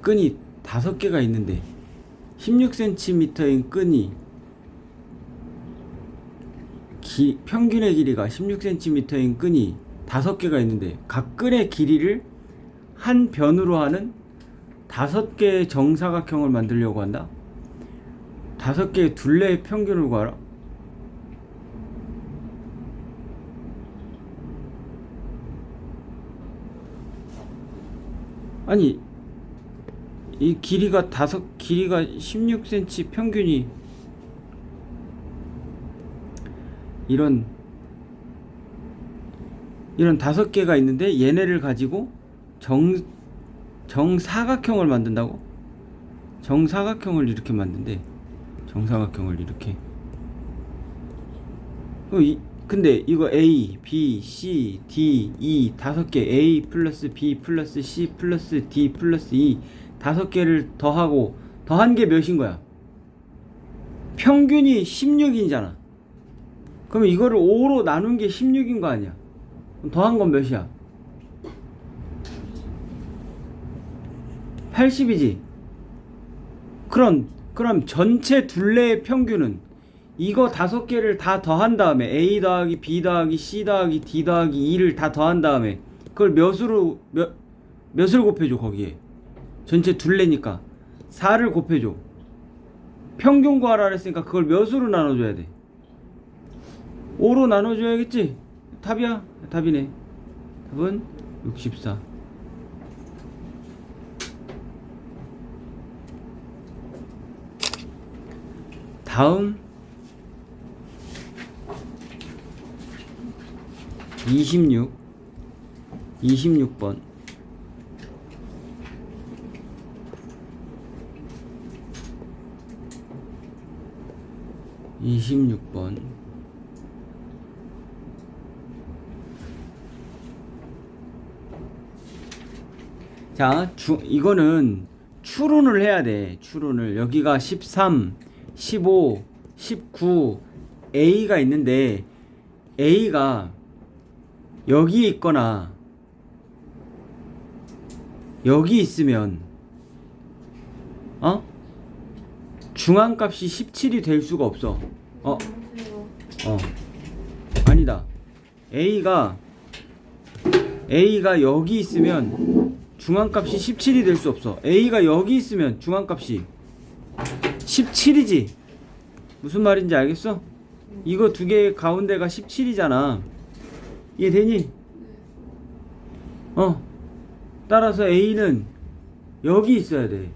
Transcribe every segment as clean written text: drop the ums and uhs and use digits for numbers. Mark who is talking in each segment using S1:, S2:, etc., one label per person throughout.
S1: 끈이 5개가 있는데 16cm인 끈이 평균의 길이가 16cm인 끈이 5개가 있는데 각 끈의 길이를 한 변으로 하는 5개의 정사각형을 만들려고 한다. 5개의 둘레의 평균을 구하라. 아니 이 길이가 16cm 평균이 이런 5개가 있는데 얘네를 가지고 정사각형을 만든다고? 정사각형을 이렇게 만든대. 정사각형을 이렇게. 근데 이거 A, B, C, D, E 5개 A 플러스 B 플러스 C 플러스 D 플러스 E 5개를 더하고 더한 게 몇인 거야? 평균이 16이잖아. 그러면 이거를 5로 나눈 게 16인 거 아니야? 더한 건 몇이야? 80이지. 그럼 전체 둘레의 평균은 이거 5개를 다 더한 다음에 A 더하기 B 더하기 C 더하기 D 더하기 E를 다 더한 다음에 그걸 몇을 곱해줘 거기에. 전체 둘레니까 4를 곱해줘. 평균 구하라 했으니까 그걸 몇으로 나눠줘야 돼? 5로 나눠줘야겠지? 답이야? 답이네. 답은 64. 다음 26번 26번 자, 이거는 추론을 해야 돼. 추론을. 여기가 13, 15, 19, A가 있는데 A가 여기 있거나 여기 있으면 중앙값이 17이 될 수가 없어. 아니다. A가 여기 있으면 중앙값이 17이 될 수 없어. A가 여기 있으면 중앙값이 17이지. 무슨 말인지 알겠어? 이거 두 개 가운데가 17이잖아. 이해되니? 따라서 A는 여기 있어야 돼.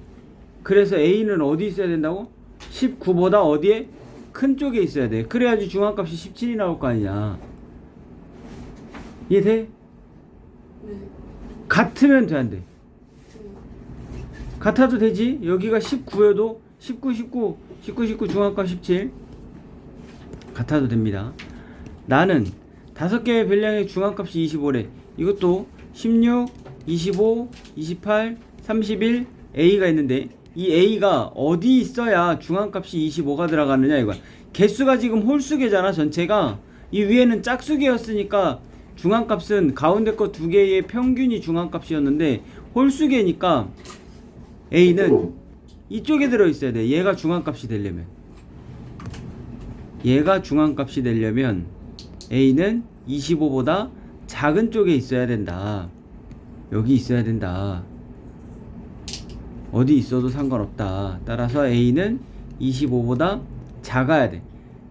S1: 그래서 A는 어디 있어야 된다고? 19보다 어디에? 큰 쪽에 있어야 돼. 그래야지 중앙값이 17이 나올 거 아니냐. 이해돼?
S2: 네.
S1: 같으면 돼, 안 돼? 같아도 되지. 여기가 19여도 19 중앙값 17 같아도 됩니다. 나는 5개의 별량의 중앙값이 25래. 이것도 16, 25, 28, 31 A가 있는데 이 A가 어디 있어야 중앙값이 25가 들어가느냐 이거야. 개수가 지금 홀수개잖아. 전체가. 이 위에는 짝수개였으니까 중앙값은 가운데 거 2개의 평균이 중앙값이었는데 홀수개니까 A는 이쪽에 들어있어야 돼. 얘가 중앙값이 되려면 A는 25보다 작은 쪽에 있어야 된다. 여기 있어야 된다. 어디 있어도 상관없다. 따라서 A는 25보다 작아야 돼.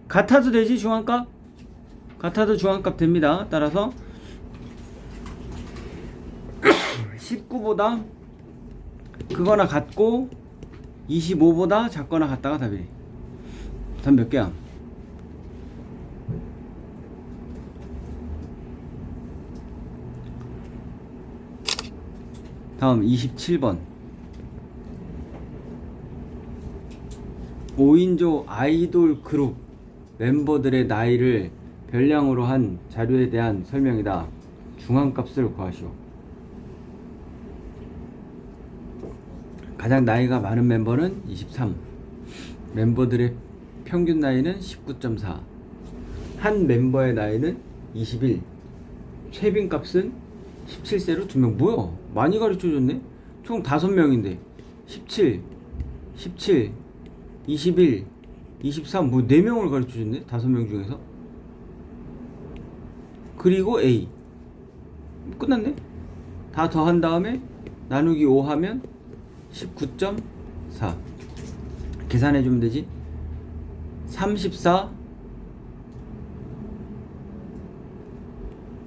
S1: 같아도 되지. 중앙값 같아도 중앙값 됩니다. 따라서 19보다 그거나 같고 25보다 작거나 같다가 답이래. 답 몇 개야? 다음 27번 5인조 아이돌 그룹 멤버들의 나이를 별량으로 한 자료에 대한 설명이다. 중앙값을 구하시오. 가장 나이가 많은 멤버는 23. 멤버들의 평균 나이는 19.4. 한 멤버의 나이는 21. 최빈값은 17세로 2명. 뭐야? 많이 가르쳐줬네? 총 5명인데 17 17 21 23 뭐 4명을 가르쳐줬네 5명 중에서. 그리고 A 끝났네. 다 더한 다음에 나누기 5 하면 19.4 계산해주면 되지. 34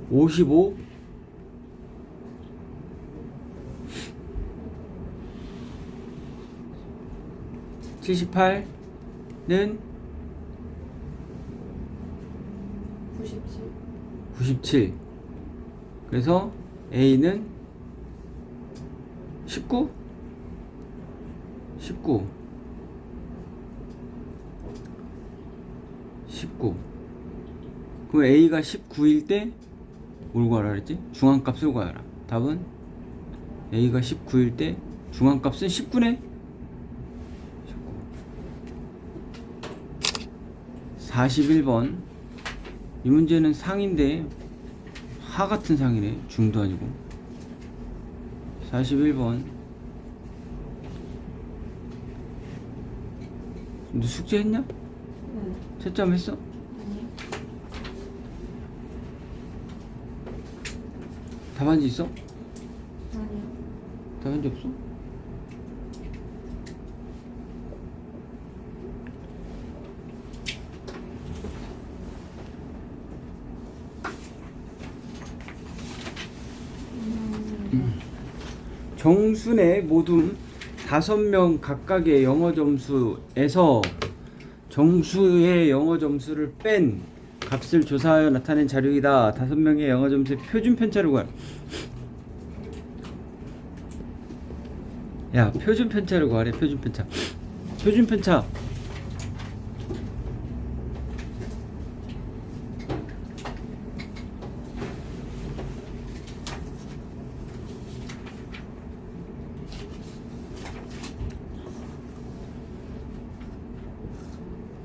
S1: 55 78는 97. 그래서 A는 19 그럼 A가 19일 때 뭘 구하라 그랬지? 중앙값을 구하라. 답은 A가 19일 때 중앙값은 19네. 41번. 이 문제는 상인데 하 같은 상이네. 중도 아니고. 41번. 너 숙제 했냐?
S2: 응.
S1: 채점 했어?
S2: 아니.
S1: 답안지 있어?
S2: 아니요.
S1: 답안지 없어? 정수네 모두 5명 각각의 영어 점수에서 정수의 영어 점수를 뺀 값을 조사하여 나타낸 자료이다. 5명의 영어 점수의 표준 편차를 구하라. 야, 표준 편차를 구하래. 표준 편차. 표준 편차.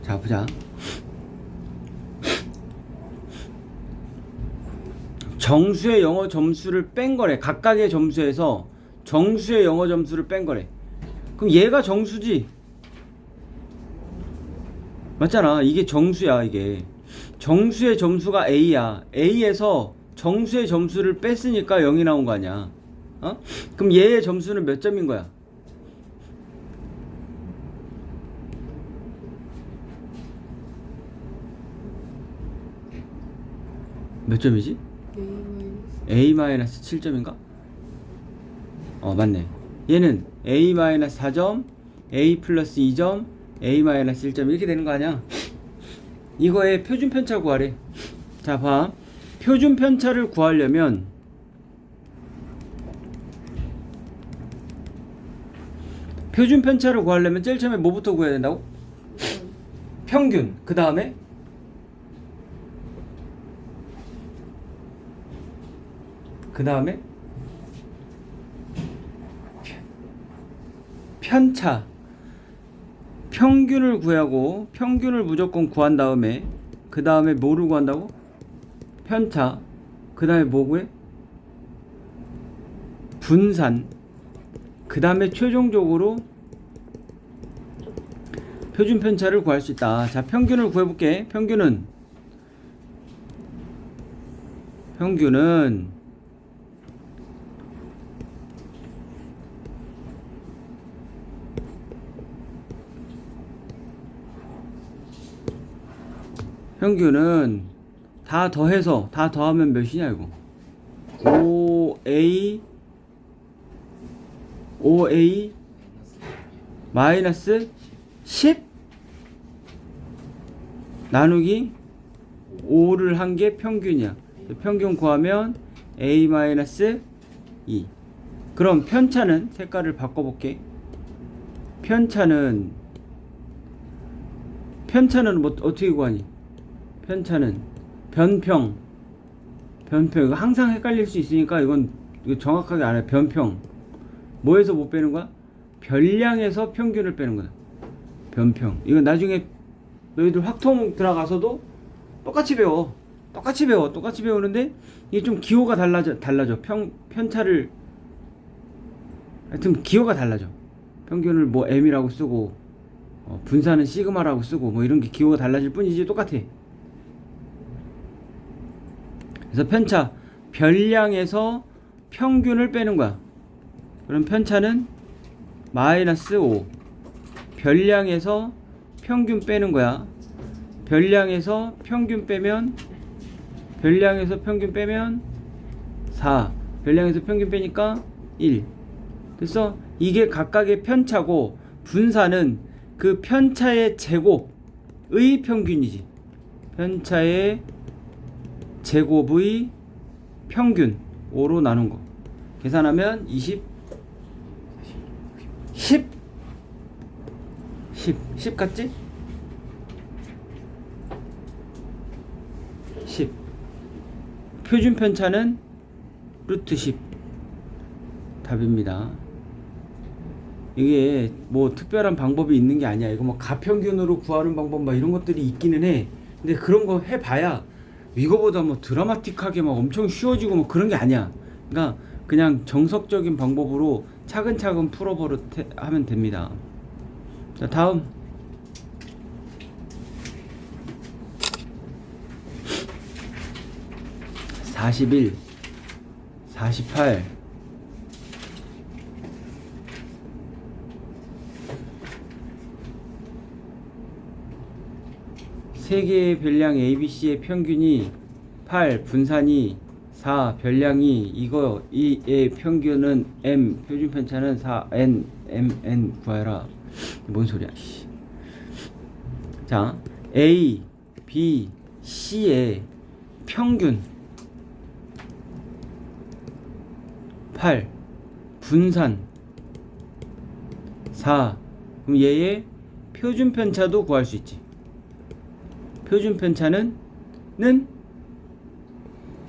S1: 자, 보자. 정수의 영어 점수를 뺀 거래. 각각의 점수에서 정수의 영어 점수를 뺀 거래. 그럼 얘가 정수지. 맞잖아. 이게 정수야. 이게 정수의 점수가 A야. A에서 정수의 점수를 뺐으니까 0이 나온 거 아니야. 어? 그럼 얘의 점수는 몇 점인 거야? 몇 점이지? A-7점인가? 맞네. 얘는 A-4점, A 플러스 2점, A-1점 이렇게 되는 거 아니야? 이거의 표준 편차 구하래. 자, 봐. 표준 편차를 구하려면 제일 처음에 뭐부터 구해야 된다고? 평균. 그 다음에 편차. 평균을 구하고 평균을 무조건 구한 다음에 그 다음에 뭐를 구한다고? 편차. 그 다음에 뭐 구해? 분산. 그 다음에 최종적으로 표준 편차를 구할 수 있다. 자, 평균을 구해볼게. 평균은 다 더해서 다 더하면 몇이냐 이거. 5A 마이너스 10 나누기 5를 한 게 평균이야. 평균 구하면 A 마이너스 2. 그럼 편차는 색깔을 바꿔볼게. 편차는 뭐 어떻게 구하니? 편차는 변평. 이거 항상 헷갈릴 수 있으니까 이거 정확하게 안 해. 변평. 뭐에서 못 빼는 거야? 별량에서 평균을 빼는 거야. 변평. 이거 나중에 너희들 확통 들어가서도 똑같이 배워. 똑같이 배우는데 이게 좀 기호가 달라져. 편차를 하여튼 기호가 달라져. 평균을 뭐 m이라고 쓰고 분산은 시그마라고 쓰고 뭐 이런 게 기호가 달라질 뿐이지 똑같아. 그래서 편차 별량에서 평균을 빼는 거야. 그럼 편차는 마이너스 5. 별량에서 평균 빼는 거야. 별량에서 평균 빼면 4. 별량에서 평균 빼니까 1. 그래서 이게 각각의 편차고 분산은 그 편차의 제곱의 평균이지. 편차의 제곱의 평균 5로 나눈 거. 계산하면 10 같지? 10. 표준 편차는 루트 10 답입니다. 이게 뭐 특별한 방법이 있는 게 아니야. 이거 뭐 가평균으로 구하는 방법 막 이런 것들이 있기는 해. 근데 그런 거 해봐야 이거보다 뭐 드라마틱하게 막 엄청 쉬워지고 뭐 그런 게 아니야. 그러니까 그냥 정석적인 방법으로 차근차근 하면 됩니다. 자, 다음 41, 48. 세 개의 별량 ABC의 평균이 8, 분산이 4, 별량이 이거 이의 평균은 M, 표준 편차는 4, N, MN 구하라. 뭔 소리야? 자, A, B, C의 평균 8, 분산 4. 그럼 얘의 표준 편차도 구할 수 있지. 표준 편차는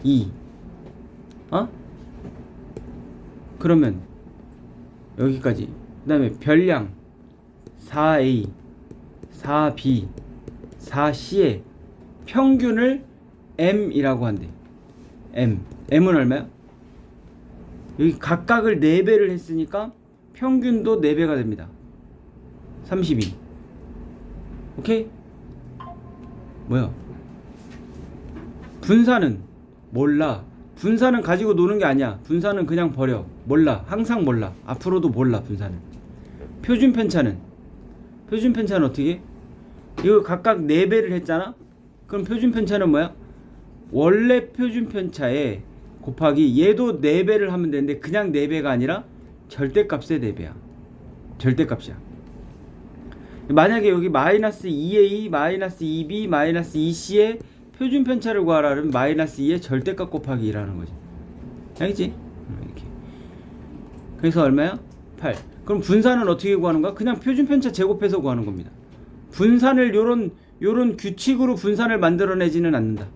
S1: 2. 그러면 여기까지. 그 다음에 별량 4A, 4B, 4C의 평균을 M이라고 한대. M은 얼마야? 여기 각각을 4배를 했으니까 평균도 4배가 됩니다. 32. 오케이? 뭐야? 분산은 몰라. 분산은 가지고 노는 게 아니야. 분산은 그냥 버려. 몰라. 항상 몰라. 앞으로도 몰라. 분산은. 표준 편차는 어떻게? 이거 각각 4배를 했잖아. 그럼 표준 편차는 뭐야? 원래 표준 편차에 곱하기 얘도 4배를 하면 되는데 그냥 4배가 아니라 절대값의 4배야. 절대값이야. 만약에 여기 마이너스 2a, 마이너스 2b, 마이너스 2c의 표준 편차를 구하라면 마이너스 2의 절대값 곱하기 2라는 거지. 알겠지? 이렇게. 그래서 얼마야? 8. 그럼 분산은 어떻게 구하는 거야? 그냥 표준 편차 제곱해서 구하는 겁니다. 분산을 요런 규칙으로 분산을 만들어내지는 않는다.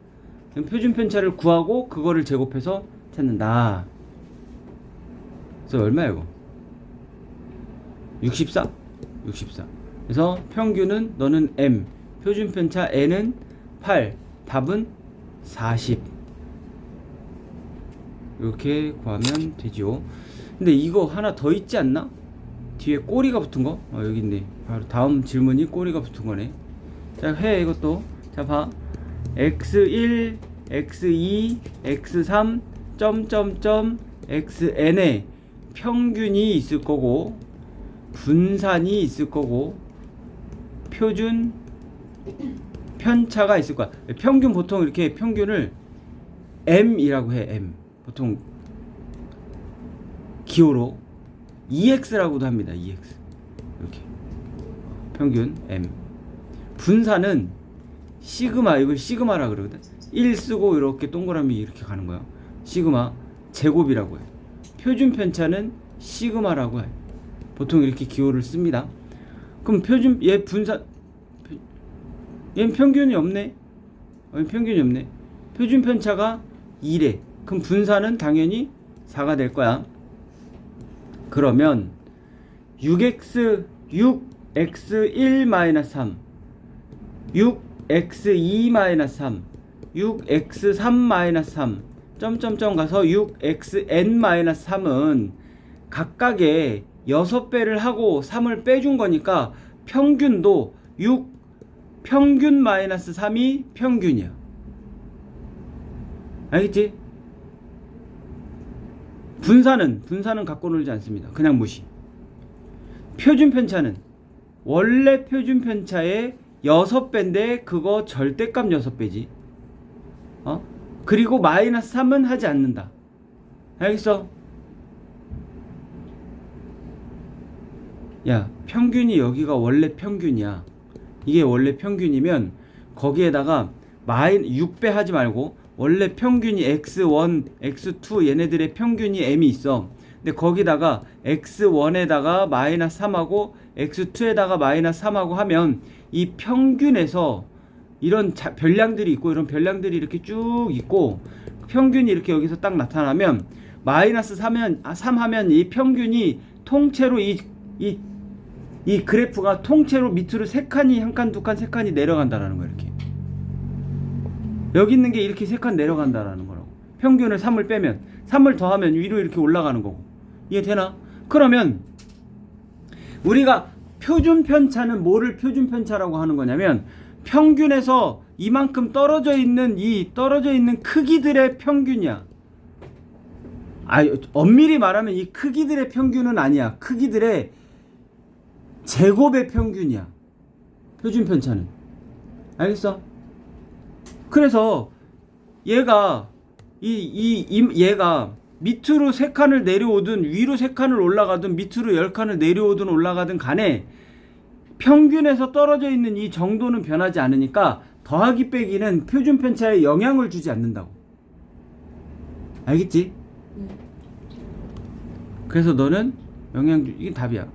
S1: 표준 편차를 구하고 그거를 제곱해서 찾는다. 그래서 얼마야 이거? 64. 그래서 평균은 너는 M, 표준 편차 N은 8, 답은 40. 이렇게 구하면 되죠. 근데 이거 하나 더 있지 않나? 뒤에 꼬리가 붙은 거? 여기 있네. 바로 다음 질문이 꼬리가 붙은 거네. 자, 해 이것도. 자, 봐. x1, x2, x3, 점점점 xn의 평균이 있을 거고 분산이 있을 거고 표준 편차가 있을 거야. 평균 보통 이렇게 평균을 M이라고 해. M. 보통 기호로 EX라고도 합니다. EX. 이렇게. 평균 M. 분산은 시그마, 이걸 시그마라 그러거든. 1 쓰고 이렇게 동그라미 이렇게 가는 거야. 시그마 제곱이라고 해. 표준 편차는 시그마라고 해. 보통 이렇게 기호를 씁니다. 그럼 얘 분산, 얘는 평균이 없네. 평균이 없네. 표준 편차가 2래. 그럼 분산은 당연히 4가 될 거야. 그러면 6x 6x1-3 6x2-3 6x3-3 점점점 가서 6xn-3은 각각의 6배를 하고 3을 빼준 거니까 평균도 6 평균 마이너스 3이 평균이야. 알겠지? 분산은 갖고 놀지 않습니다. 그냥 무시. 표준 편차는 원래 표준 편차의 6배인데 그거 절대값 6배지. 그리고 마이너스 3은 하지 않는다. 알겠어? 야, 평균이 여기가 원래 평균이야. 이게 원래 평균이면 거기에다가 6배 하지 말고 원래 평균이 x1, x2 얘네들의 평균이 m이 있어. 근데 거기다가 x1에다가 마이너스 3하고 x2에다가 마이너스 3하고 하면 이 평균에서 이런 별량들이 있고 이런 별량들이 이렇게 쭉 있고 평균이 이렇게 여기서 딱 나타나면 마이너스 3 하면 이 평균이 통째로 이 그래프가 통째로 밑으로 3칸이 한 칸, 두 칸, 세 칸이 내려간다라는 거야. 이렇게 여기 있는 게 이렇게 3칸 내려간다라는 거라고. 평균을 3을 빼면 3을 더하면 위로 이렇게 올라가는 거고. 이해되나? 그러면 우리가 표준 편차는 뭐를 표준 편차라고 하는 거냐면 평균에서 이만큼 떨어져 있는 크기들의 평균이야. 엄밀히 말하면 이 크기들의 평균은 아니야. 크기들의 제곱의 평균이야. 표준 편차는. 알겠어? 그래서 얘가 얘가 밑으로 3칸을 내려오든 위로 3칸을 올라가든 밑으로 10칸을 내려오든 올라가든 간에 평균에서 떨어져 있는 이 정도는 변하지 않으니까 더하기 빼기는 표준 편차에 영향을 주지 않는다고. 알겠지? 그래서 너는 이게 답이야.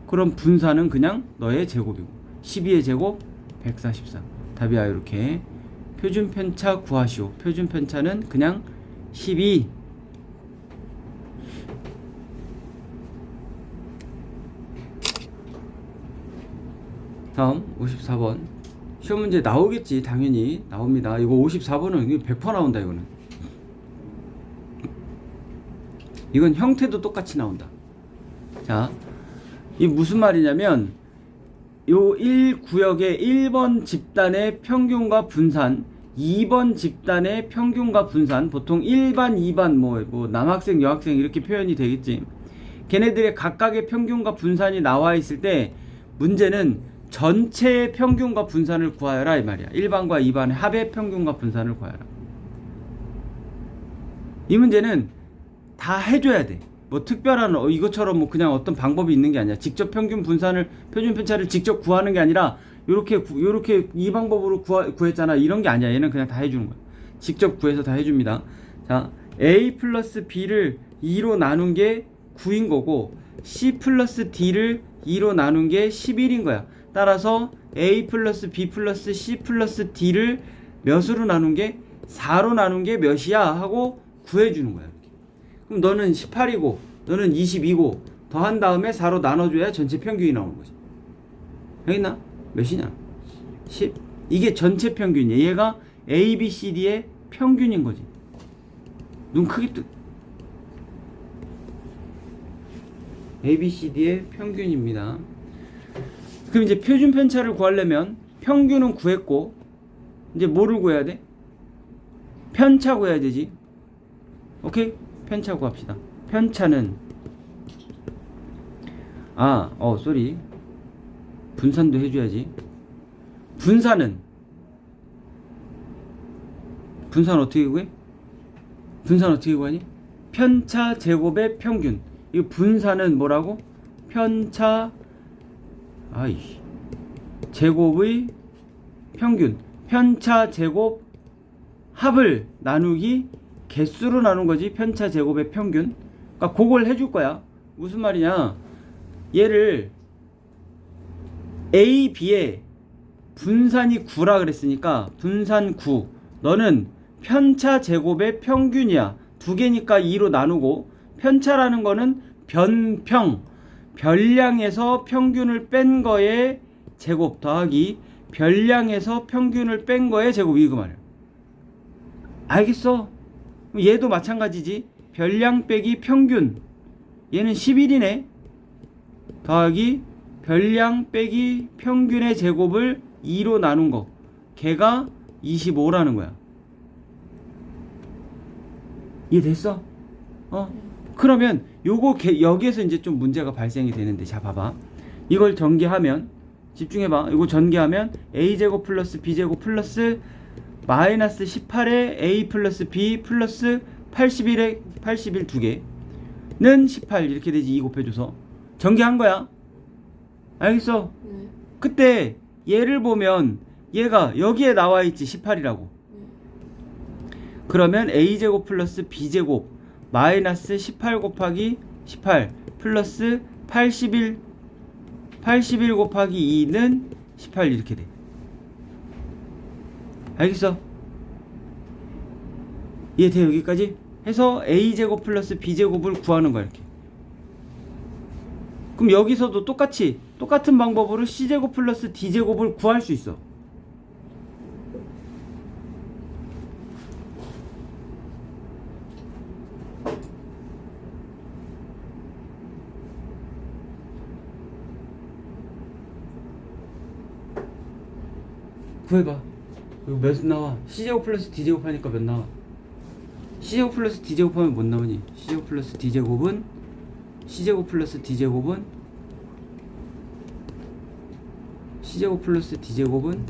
S1: 그럼 분산은 그냥 너의 제곱이고 12의 제곱 144 답이야. 이렇게 표준 편차 구하시오. 표준 편차는 그냥 12. 다음 54번 시험 문제 나오겠지. 당연히 나옵니다. 이거 54번은 100% 나온다. 이건 형태도 똑같이 나온다. 자, 이 무슨 말이냐면 요 1구역의 1번 집단의 평균과 분산, 2번 집단의 평균과 분산, 보통 1반, 2반 뭐 남학생, 여학생 이렇게 표현이 되겠지. 걔네들의 각각의 평균과 분산이 나와 있을 때 문제는 전체의 평균과 분산을 구하여라 이 말이야. 1반과 2반의 합의 평균과 분산을 구하여라. 이 문제는 다 해줘야 돼. 뭐 특별한 이것처럼 뭐 그냥 어떤 방법이 있는 게 아니야. 직접 평균 분산을 표준 편차를 직접 구하는 게 아니라 요렇게 이 방법으로 구했잖아. 이런 게 아니야. 얘는 그냥 다 해주는 거야. 직접 구해서 다 해줍니다. 자, a 플러스 b를 2로 나눈 게 9인 거고 c 플러스 d를 2로 나눈 게 11인 거야. 따라서 a 플러스 b 플러스 c 플러스 d를 몇으로 나눈 게 4로 나눈 게 몇이야 하고 구해주는 거야. 그럼 너는 18이고 너는 22고 더한 다음에 4로 나눠줘야 전체 평균이 나오는 거지. 알겠나? 몇이냐? 10. 이게 전체 평균이야. 얘가 A, B, C, D의 평균인 거지. 눈 크게 뜨. A, B, C, D의 평균입니다. 그럼 이제 표준 편차를 구하려면 평균은 구했고 이제 뭐를 구해야 돼? 편차 구해야 되지. 오케이? 편차 구합시다. 편차는 쏘리. 분산도 해줘야지. 분산 어떻게 구해? 분산 어떻게 구하니? 편차 제곱의 평균. 이 분산은 뭐라고? 편차 제곱의 평균. 편차 제곱 합을 나누기 개수로 나눈 거지. 편차 제곱의 평균. 그러니까 그걸 해줄 거야. 무슨 말이냐? 얘를 A, B의 분산이 9라 그랬으니까 분산 9. 너는 편차 제곱의 평균이야. 두 개니까 2로 나누고 편차라는 거는 별량에서 평균을 뺀 거의 제곱 더하기 별량에서 평균을 뺀 거의 제곱 이거 말이야. 알겠어? 얘도 마찬가지지. 별량 빼기 평균. 얘는 11이네. 더하기 별량 빼기 평균의 제곱을 2로 나눈 거. 걔가 25라는 거야. 이해됐어? 그러면 요거 여기에서 이제 좀 문제가 발생이 되는데, 자 봐봐. 이걸 전개하면, 집중해봐. 이거 전개하면 a제곱 플러스 b제곱 플러스 마이너스 18에 a 플러스 b 플러스 81에 81 두 개는 18 이렇게 되지. 2 곱해줘서 전개한 거야. 알겠어?
S2: 네.
S1: 그때 얘를 보면 얘가 여기에 나와 있지. 18이라고. 그러면 a제곱 플러스 b제곱 마이너스 18 곱하기 18 플러스 81 곱하기 2는 18 이렇게 돼. 알겠어? 이해돼? 여기까지? 해서 a제곱 플러스 b제곱을 구하는 거야. 이렇게. 그럼 여기서도 똑같은 방법으로 c제곱 플러스 d제곱을 구할 수 있어. 구해봐. 이거 몇 나와? c제곱 플러스 d제곱 하니까 몇 나와? c제곱 플러스 d제곱 하면 못 나오니? c제곱 플러스 d제곱은 c제곱 플러스 d제곱은 c제곱 플러스 d제곱은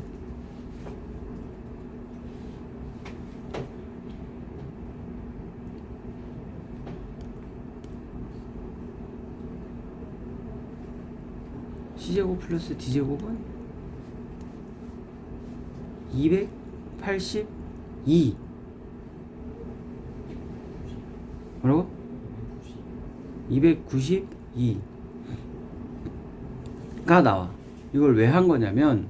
S1: c제곱 플러스 d제곱은 282 뭐라고? 292가 나와. 이걸 왜 한 거냐면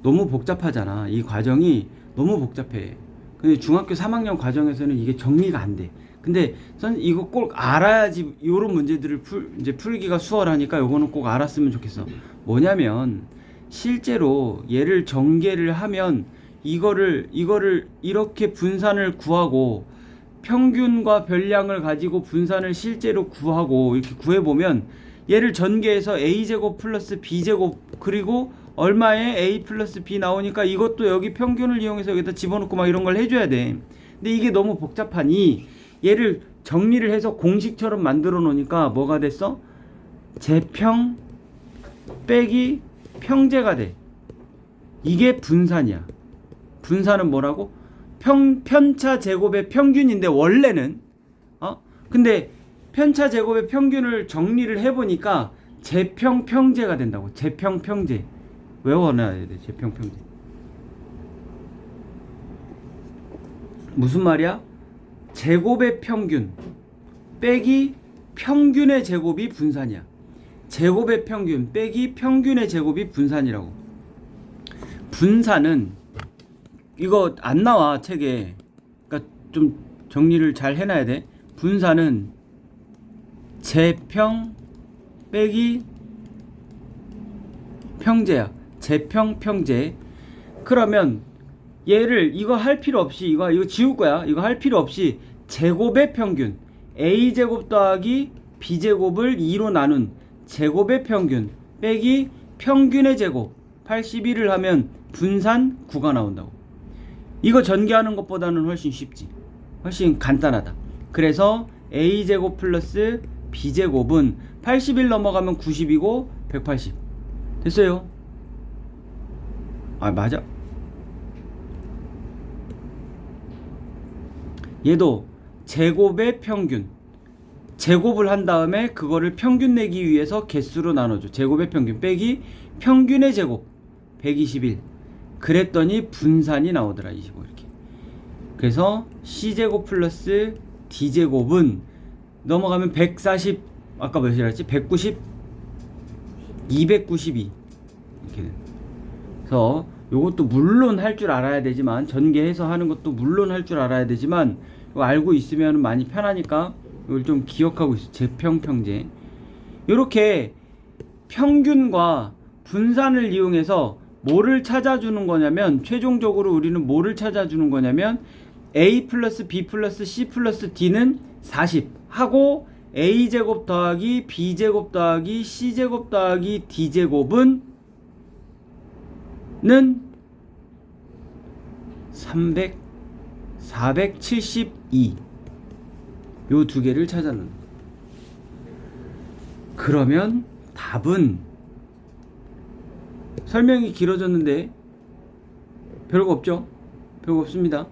S1: 너무 복잡하잖아. 이 과정이 너무 복잡해. 근데 중학교 3학년 과정에서는 이게 정리가 안 돼. 근데 이거 꼭 알아야지 요런 문제들을 이제 풀기가 수월하니까 요거는 꼭 알았으면 좋겠어. 뭐냐면 실제로 얘를 전개를 하면 이거를 이렇게 분산을 구하고 평균과 별량을 가지고 분산을 실제로 구하고 이렇게 구해보면 얘를 전개해서 a제곱 플러스 b제곱 그리고 얼마에 a 플러스 b 나오니까 이것도 여기 평균을 이용해서 여기다 집어넣고 막 이런 걸 해줘야 돼. 근데 이게 너무 복잡하니 얘를 정리를 해서 공식처럼 만들어 놓으니까 뭐가 됐어? 제평 빼기 평제가 돼. 이게 분산이야. 분산은 뭐라고? 편차 제곱의 평균인데 원래는 근데 편차 제곱의 평균을 정리를 해보니까 제평 평제가 된다고. 제평 평제 외워놔야 돼. 제평 평제 무슨 말이야? 제곱의 평균 빼기 평균의 제곱이 분산이야. 제곱의 평균 빼기 평균의 제곱이 분산이라고. 분산은 이거 안 나와 책에. 그러니까 좀 정리를 잘 해놔야 돼. 분산은 제평 빼기 평제야. 제평 평제. 그러면 얘를 이거 할 필요 없이 이거 지울 거야. 이거 할 필요 없이 제곱의 평균 a제곱 더하기 b제곱을 2로 나눈 제곱의 평균 빼기 평균의 제곱 81을 하면 분산 9가 나온다고. 이거 전개하는 것보다는 훨씬 쉽지. 훨씬 간단하다. 그래서 a제곱 플러스 b제곱은 81 넘어가면 90이고 180 됐어요. 아 맞아. 얘도 제곱의 평균 제곱을 한 다음에 그거를 평균 내기 위해서 개수로 나눠줘. 제곱의 평균 빼기 평균의 제곱 121 그랬더니 분산이 나오더라. 25 이렇게. 그래서 c제곱 플러스 d제곱은 넘어가면 140 아까 몇이라 했지? 190 292 이렇게 돼. 그래서 요것도 물론 할 줄 알아야 되지만 전개해서 하는 것도 물론 할 줄 알아야 되지만 이거 알고 있으면 많이 편하니까 이걸 좀 기억하고 있어. 제평평제. 요렇게 평균과 분산을 이용해서 뭐를 찾아주는 거냐면 최종적으로 우리는 뭐를 찾아주는 거냐면 a 플러스 b 플러스 c 플러스 d는 40 하고 a제곱 더하기 b제곱 더하기 c제곱 더하기 d제곱은 472. 요 두 개를 찾아는. 그러면 답은 설명이 길어졌는데 별거 없죠? 별거 없습니다.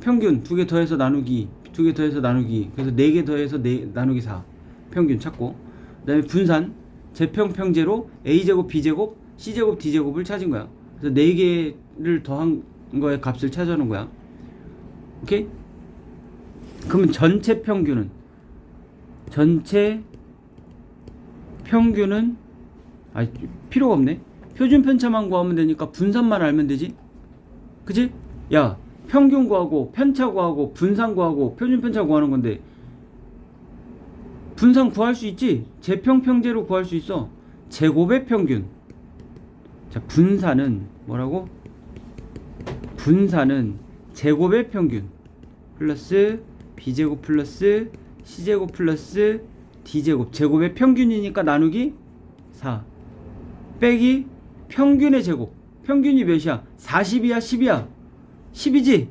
S1: 평균 두 개 더해서 나누기, 두 개 더해서 나누기, 그래서 네 개 더해서 나누기 4 평균 찾고, 그 다음에 분산 제평평제로 a제곱 b제곱 c제곱 d제곱을 찾은 거야. 그래서 네 개를 더한 거의 값을 찾아놓은 거야. 오케이? 그러면 전체 평균은 필요가 없네. 표준 편차만 구하면 되니까 분산만 알면 되지. 그치? 야, 평균 구하고 편차 구하고 분산 구하고 표준 편차 구하는 건데 분산 구할 수 있지. 제평평제로 구할 수 있어. 제곱의 평균. 자, 분산은 뭐라고? 분산은 제곱의 평균 플러스 b제곱 플러스 c제곱 플러스 d제곱, 제곱의 평균이니까 나누기 4 빼기 평균의 제곱. 평균이 몇이야? 40이야 10이야? 10이지?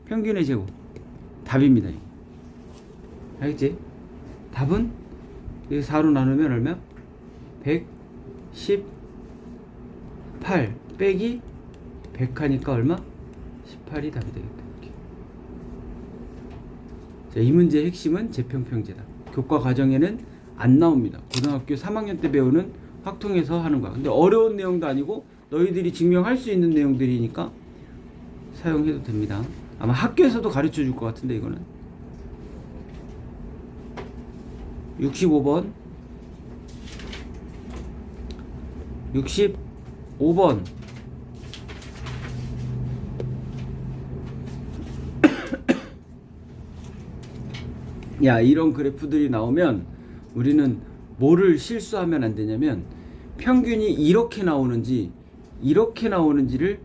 S1: 평균의 제곱. 답입니다. 알겠지? 답은 4로 나누면 얼마? 118 빼기 100 하니까 얼마? 18이 답이 되겠다. 이렇게. 자, 이 문제의 핵심은 제평평제다. 교과 과정에는 안 나옵니다. 고등학교 3학년 때 배우는 확통해서 하는 거야. 근데 어려운 내용도 아니고 너희들이 증명할 수 있는 내용들이니까 사용해도 됩니다. 아마 학교에서도 가르쳐 줄 것 같은데 이거는. 65번 65번 야, 이런 그래프들이 나오면 우리는 뭐를 실수하면 안 되냐면 평균이 이렇게 나오는지 이렇게 나오는지를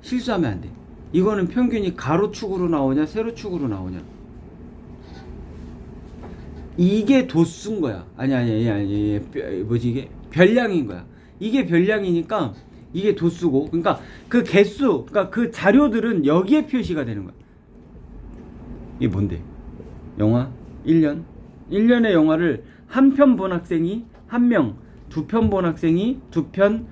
S1: 실수하면 안 돼. 이거는 평균이 가로축으로 나오냐 세로축으로 나오냐, 이게 도수인 거야. 아니 뭐지, 이게 별량인 거야. 이게 별량이니까 이게 도수고, 그러니까 그 개수, 그러니까 그 자료들은 여기에 표시가 되는 거야. 이게 뭔데? 영화 1년의 영화를 한 편 본 학생이 1명, 두 편 본 학생이 2편,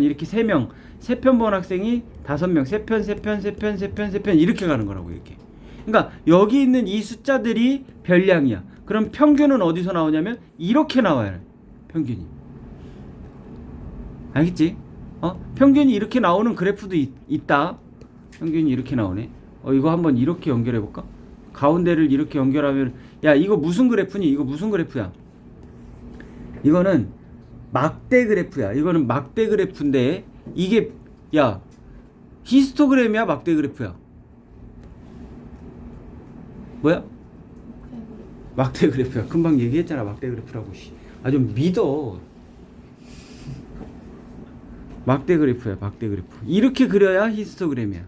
S1: 이렇게 3명, 3편 본 학생이 5명, 3편 이렇게 가는 거라고. 이렇게. 그러니까 여기 있는 이 숫자들이 별량이야. 그럼 평균은 어디서 나오냐면 이렇게 나와요. 평균이. 알겠지? 평균이 이렇게 나오는 그래프도 있다. 평균이 이렇게 나오네. 이거 한번 이렇게 연결해 볼까? 가운데를 이렇게 연결하면, 야, 이거 무슨 그래프니? 이거 무슨 그래프야? 이거는 막대 그래프야. 이거는 막대 그래프인데 이게, 야, 히스토그램이야 막대 그래프야? 뭐야? 막대 그래프야. 금방 얘기했잖아, 막대 그래프라고. 좀 믿어. 막대 그래프야, 막대 그래프. 이렇게 그려야 히스토그램이야.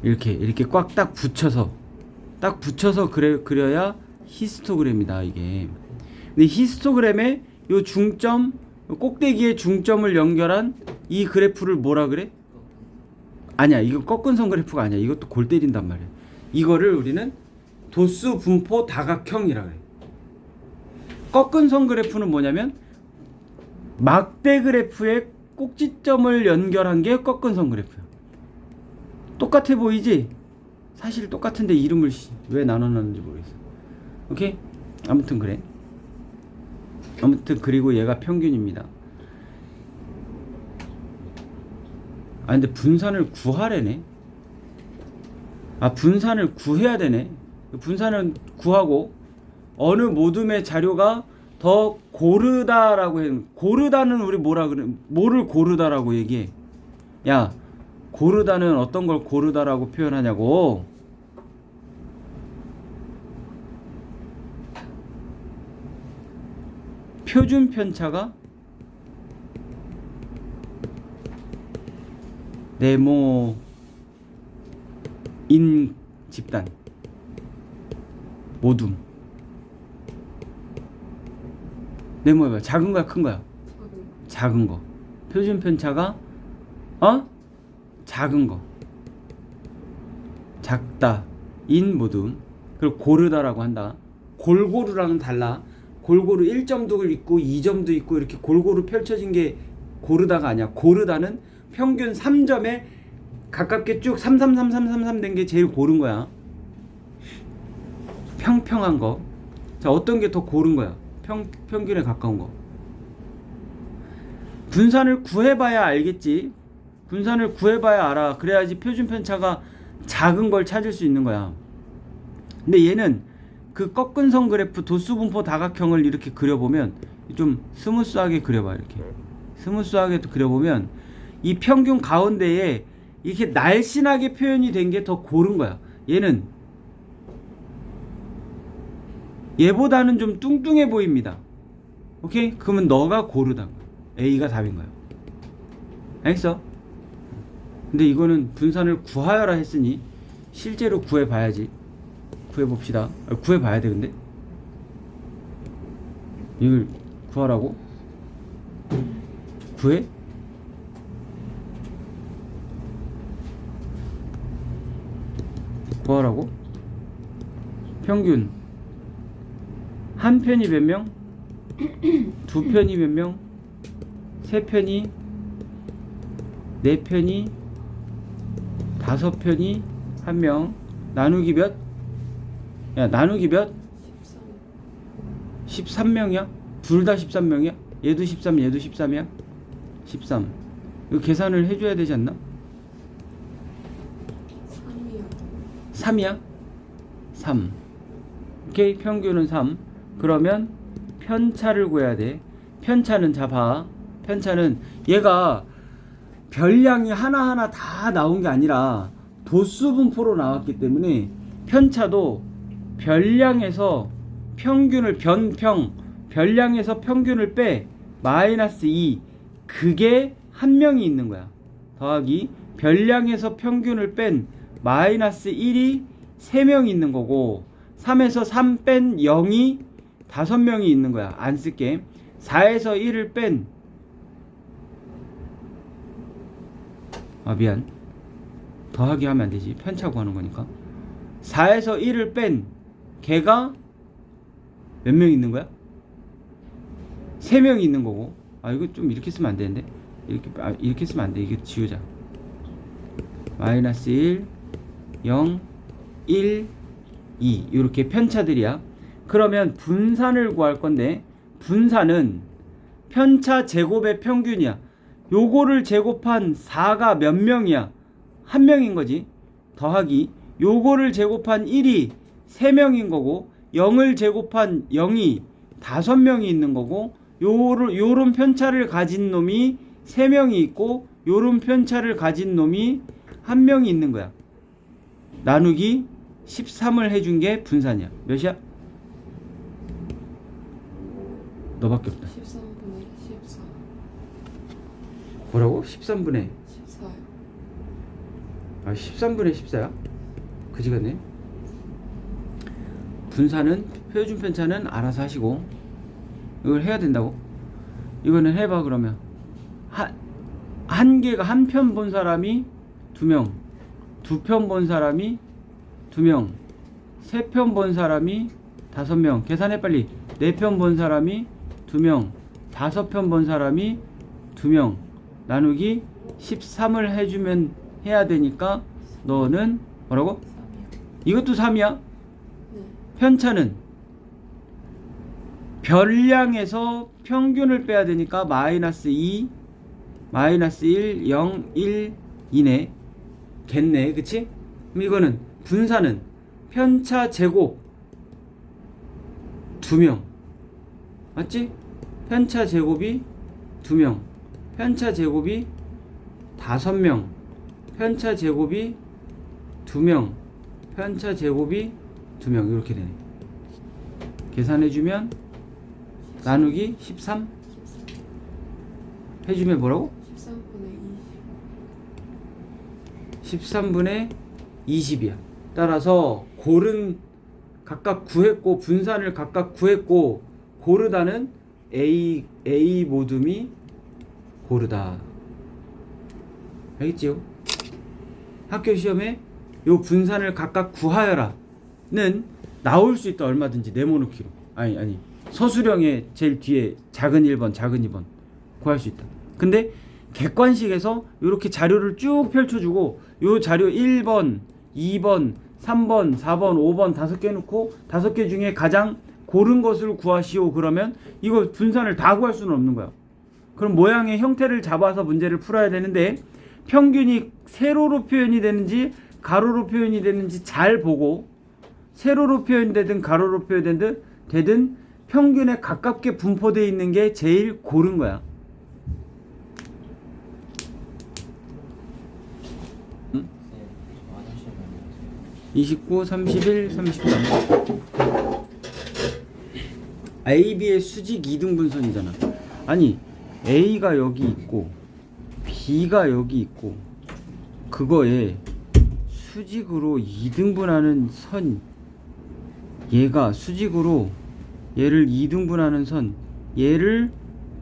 S1: 이렇게 꽉 딱 붙여서 그려야 히스토그램이다, 이게. 근데 히스토그램의 요 중점, 요 꼭대기의 중점을 연결한 이 그래프를 뭐라 그래? 아니야, 이거 꺾은선 그래프가 아니야. 이것도 골 때린단 말이야. 이거를 우리는 도수 분포 다각형이라 그래. 꺾은선 그래프는 뭐냐면 막대 그래프의 꼭지점을 연결한 게 꺾은선 그래프야. 똑같아 보이지? 사실 똑같은데 이름을 왜 나눠놨는지 모르겠어. 오케이? 아무튼 그래. 아무튼 그리고 얘가 평균입니다. 근데 분산을 구하래네. 분산을 구해야 되네. 분산은 구하고 어느 모둠의 자료가 더 고르다라고 해. 고르다는 우리 뭐라 그래? 뭐를 고르다라고 얘기해? 야, 고르다는 어떤 걸 고르다라고 표현하냐고. 표준 편차가 네모인 집단 모둠, 네모해봐. 작은 거야, 큰 거야?
S2: 작은 거.
S1: 작은 거. 표준 편차가 작은 거. 작다, 인 모둠. 그리고 고르다라고 한다. 골고루랑은 달라. 골고루 1점도 있고 2점도 있고 이렇게 골고루 펼쳐진 게 고르다가 아니야. 고르다는 평균 3점에 가깝게 쭉 33333 된 게 제일 고른 거야. 평평한 거. 자, 어떤 게 더 고른 거야? 평균에 가까운 거. 분산을 구해봐야 알겠지. 분산을 구해봐야 알아. 그래야지 표준 편차가 작은 걸 찾을 수 있는 거야. 근데 얘는 그 꺾은 선 그래프 도수분포 다각형을 이렇게 그려보면 좀 스무스하게 그려봐. 이렇게 스무스하게 그려보면 이 평균 가운데에 이렇게 날씬하게 표현이 된 게 더 고른 거야. 얘는 얘보다는 좀 뚱뚱해 보입니다. 오케이? 그러면 너가 고르다. A가 답인 거야. 알겠어? 근데 이거는 분산을 구하여라 했으니 실제로 구해봐야지. 구해봅시다. 구해봐야 돼. 근데 이걸 구하라고? 구해? 구하라고? 평균 한 편이 몇 명? 두 편이 몇 명? 세 편이? 네 편이? 다섯 편이? 한 명? 나누기 몇? 야, 나누기 몇? 13명이야? 둘 다 13명이야? 얘도 13, 얘도 13이야? 13. 이거 계산을 해줘야 되지 않나?
S2: 3이요.
S1: 3이야? 3. 오케이, 평균은 3. 그러면 편차를 구해야 돼. 편차는 잡아. 편차는 얘가 별량이 하나하나 다 나온 게 아니라 도수 분포로 나왔기 때문에 편차도 별량에서 평균을 별량에서 평균을 빼 마이너스 2 그게 한 명이 있는 거야. 더하기 별량에서 평균을 뺀 마이너스 1이 3명이 있는 거고 3에서 3 뺀 0이 5명이 있는 거야. 안 쓸게. 4에서 1을 뺀 미안. 더하기 하면 안 되지. 편차 구하는 거니까. 4에서 1을 뺀 걔가 몇 명 있는 거야? 3명이 있는 거고. 이거 좀 이렇게 쓰면 안 되는데. 이렇게 쓰면 안 돼. 이게 지우자. 마이너스 1, 0, 1, 2 이렇게 편차들이야. 그러면 분산을 구할 건데 분산은 편차 제곱의 평균이야. 요거를 제곱한 4가 몇 명이야? 한 명인 거지. 더하기 요거를 제곱한 1이 3명인 거고 0을 제곱한 0이 5명이 있는 거고 요런 편차를 가진 놈이 3명이 있고 요런 편차를 가진 놈이 1명이 있는 거야. 나누기 13을 해준 게 분산이야. 몇이야? 너밖에 없다.
S2: 13분의 14.
S1: 뭐라고? 13분의
S2: 14요.
S1: 13분의 14야? 그지같네. 분산은 표준 편차는 알아서 하시고 이걸 해야 된다고? 이거는 해봐. 그러면 한 개가 한 편 본 사람이 2명, 두 편 본 사람이 2명, 세 편 본 사람이 5명. 계산해 빨리. 4편 본 사람이 2명, 5편 본 사람이 2명. 나누기 13을 해주면 해야 되니까 너는 뭐라고?
S2: 3이요.
S1: 이것도 3이야?
S2: 네.
S1: 편차는 별량에서 평균을 빼야 되니까 마이너스 2, 마이너스 1, 0, 1, 2네. 겠네. 그치? 그럼 이거는 분산은 편차 제곱 2명. 맞지? 편차 제곱이 2명. 편차 제곱이 5명. 편차 제곱이 2명. 편차 제곱이 2명. 이렇게 되네. 계산해주면 나누기 13 해주면 뭐라고? 13분의 20이야. 따라서 골은 각각 구했고 분산을 각각 구했고 고르다는 A 모둠이 고르다. 알겠지요? 학교 시험에 요 분산을 각각 구하여라는 나올 수 있다. 얼마든지 네모놓기로. 아니 서술형의 제일 뒤에 작은 1번 작은 2번 구할 수 있다. 근데 객관식에서 이렇게 자료를 쭉 펼쳐주고 요 자료 1번 2번 3번 4번 5번 5개 놓고 5개 중에 가장 고른 것을 구하시오. 그러면 이거 분산을 다 구할 수는 없는 거야. 그럼 모양의 형태를 잡아서 문제를 풀어야 되는데 평균이 세로로 표현이 되는지 가로로 표현이 되는지 잘 보고 세로로 표현되든 가로로 표현되든 평균에 가깝게 분포되어 있는 게 제일 고른 거야. 응? 29, 31, 33. AB의 수직 이등분선이잖아. 아니 A가 여기 있고 B가 여기 있고 그거에 수직으로 2등분하는 선, 얘가 수직으로 얘를 2등분하는 선, 얘를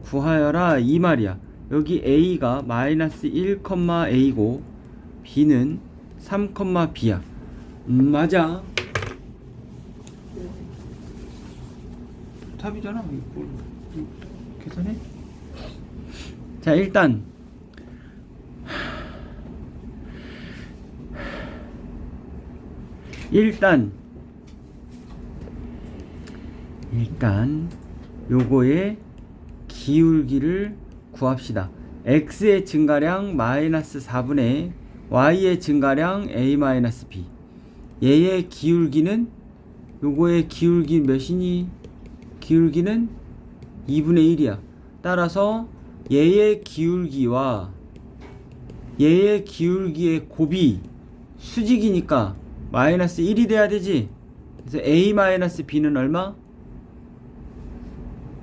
S1: 구하여라 이 말이야. 여기 A가 마이너스 1,A고 B는 3,B야. 맞아. 답이잖아. 뭘 계산해? 자, 일단 요거의 기울기를 구합시다. x의 증가량 마이너스 4분의 y의 증가량 a 마이너스 b. 얘의 기울기는 요거의 기울기 몇이니? 기울기는 2분의 1이야. 따라서 얘의 기울기와 얘의 기울기의 곱이 수직이니까 마이너스 1이 돼야 되지. 그래서 a 마이너스 b는 얼마?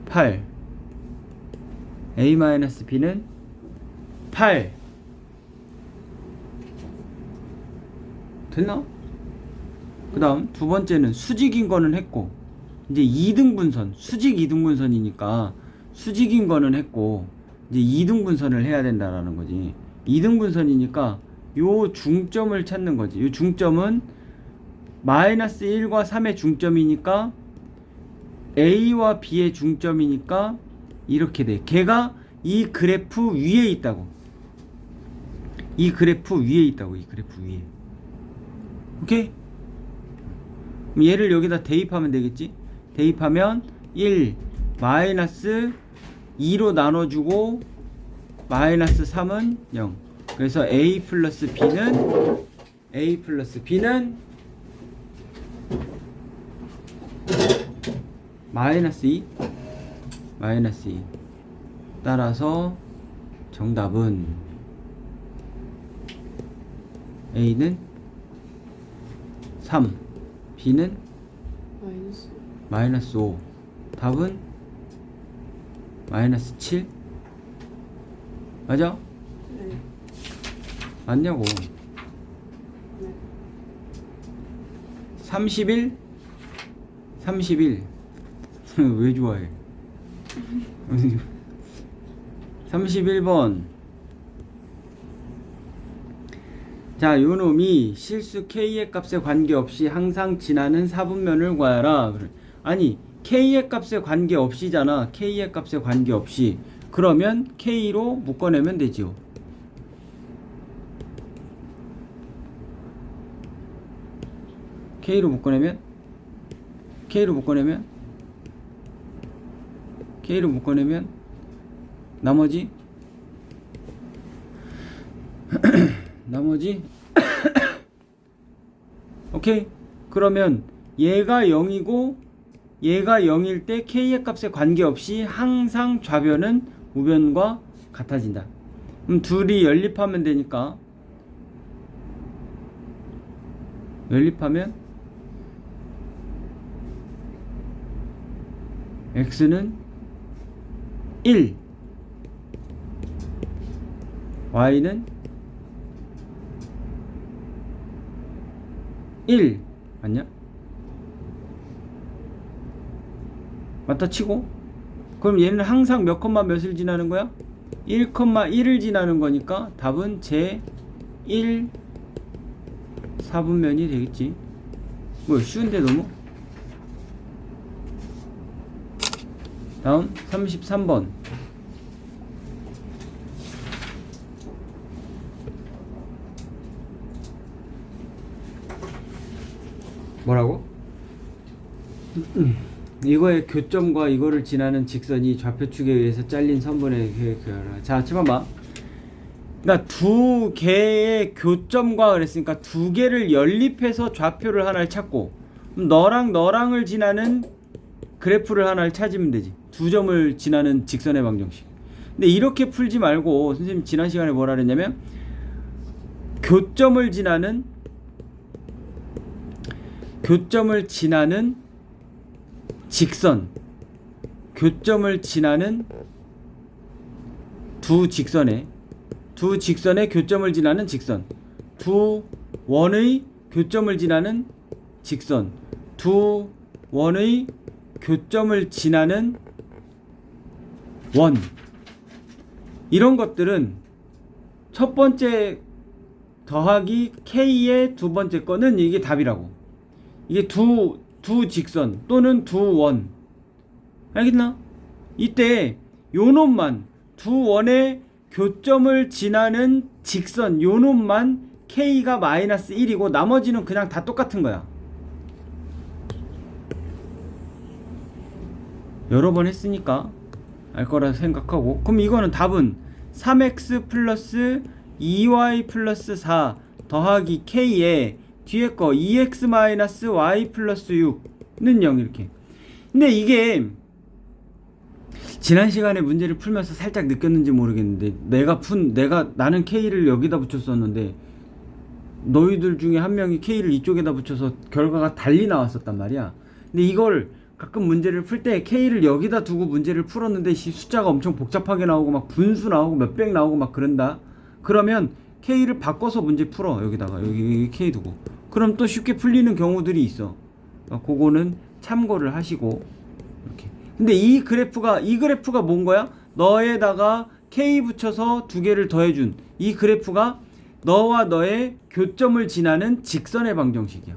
S1: 8. a 마이너스 b는 8. 됐나? 그 다음 두 번째는 수직인 거는 했고 이제 2등분선, 수직 2등분선이니까 수직인 거는 했고 이제 2등분선을 해야 된다라는 거지. 2등분선이니까 요 중점을 찾는 거지. 요 중점은 마이너스 1과 3의 중점이니까 A와 B의 중점이니까 이렇게 돼. 걔가 이 그래프 위에 있다고. 이 그래프 위에 있다고. 이 그래프 위에. 오케이? 그럼 얘를 여기다 대입하면 되겠지? 대입하면 1 마이너스 2로 나눠주고 마이너스 3은 0. 그래서 A 플러스 B는 마이너스 2. 따라서 정답은 A는 3, B는 마이너스 5. 답은 마이너스 7. 맞아?
S2: 네.
S1: 맞냐고.
S2: 네.
S1: 31 왜 좋아해? 31번. 자, 요놈이 실수 K의 값에 관계없이 항상 지나는 사분면을 구하라. 아니 K의 값에 관계없이잖아. K의 값에 관계없이. 그러면 K로 묶어내면 되지요. K로 묶어내면 나머지 오케이. 그러면 얘가 0이고 얘가 0일 때 K의 값에 관계없이 항상 좌변은 우변과 같아진다. 그럼 둘이 연립하면 되니까 연립하면 X는 1 Y는 1 맞냐? 맞다 치고 그럼 얘는 항상 몇 콤마 몇을 지나는 거야? 1,1을 지나는 거니까 답은 제 1 4분면이 되겠지. 뭐 쉬운데 너무? 다음 33번. 뭐라고? 이거의 교점과 이거를 지나는 직선이 좌표축에 의해서 잘린 선분의 계획. 자, 지금 봐. 그러니까 두 개의 교점과 그랬으니까 두 개를 연립해서 좌표를 하나를 찾고, 그럼 너랑을 지나는 그래프를 하나를 찾으면 되지. 두 점을 지나는 직선의 방정식. 근데 이렇게 풀지 말고 선생님 지난 시간에 뭐라 그랬냐면 교점을 지나는 직선, 교점을 지나는 두 직선의 교점을 지나는 직선, 두 원의 교점을 지나는 직선, 두 원의 교점을 지나는 원. 이런 것들은 첫 번째 더하기 K의 두 번째 거는 이게 답이라고. 이게 두 직선 또는 두 원. 알겠나? 이때 요 놈만 두 원의 교점을 지나는 직선 요 놈만 K가 마이너스 1이고 나머지는 그냥 다 똑같은 거야. 여러 번 했으니까 알 거라 생각하고, 그럼 이거는 답은 3x 플러스 2y 플러스 4 더하기 k에 뒤에 거 2x 마이너스 y 플러스 6는 0 이렇게. 근데 이게 지난 시간에 문제를 풀면서 살짝 느꼈는지 모르겠는데 나는 k를 여기다 붙였었는데 너희들 중에 한 명이 k를 이쪽에다 붙여서 결과가 달리 나왔었단 말이야. 근데 이걸 가끔 문제를 풀 때 k를 여기다 두고 문제를 풀었는데 숫자가 엄청 복잡하게 나오고 막 분수 나오고 몇백 나오고 막 그런다. 그러면 k를 바꿔서 문제 풀어. 여기다가 여기 k 두고. 그럼 또 쉽게 풀리는 경우들이 있어. 그거는 참고를 하시고 이렇게. 근데 이 그래프가 뭔 거야? 너에다가 k 붙여서 두 개를 더해준 이 그래프가 너와 너의 교점을 지나는 직선의 방정식이야.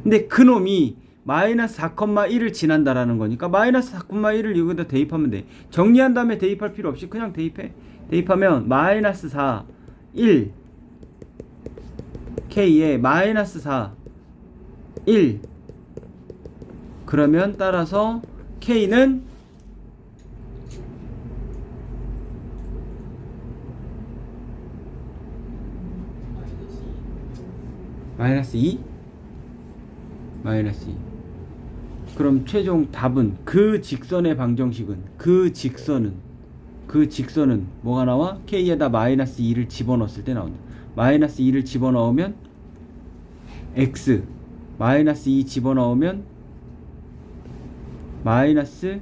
S1: 근데 그놈이 마이너스 4,1을 지난다라는 거니까 마이너스 4,1을 여기다 대입하면 돼. 정리한 다음에 대입할 필요 없이 그냥 대입해. 대입하면 마이너스 4, 1 K에 마이너스 4, 1 그러면 따라서 K는 마이너스 2? 마이너스 2. 그럼 최종 답은 그 직선의 방정식은 그 직선은 뭐가 나와? K에다 마이너스 2를 집어넣었을 때 나온다. 마이너스 2를 집어넣으면 X, 마이너스 2 집어넣으면 마이너스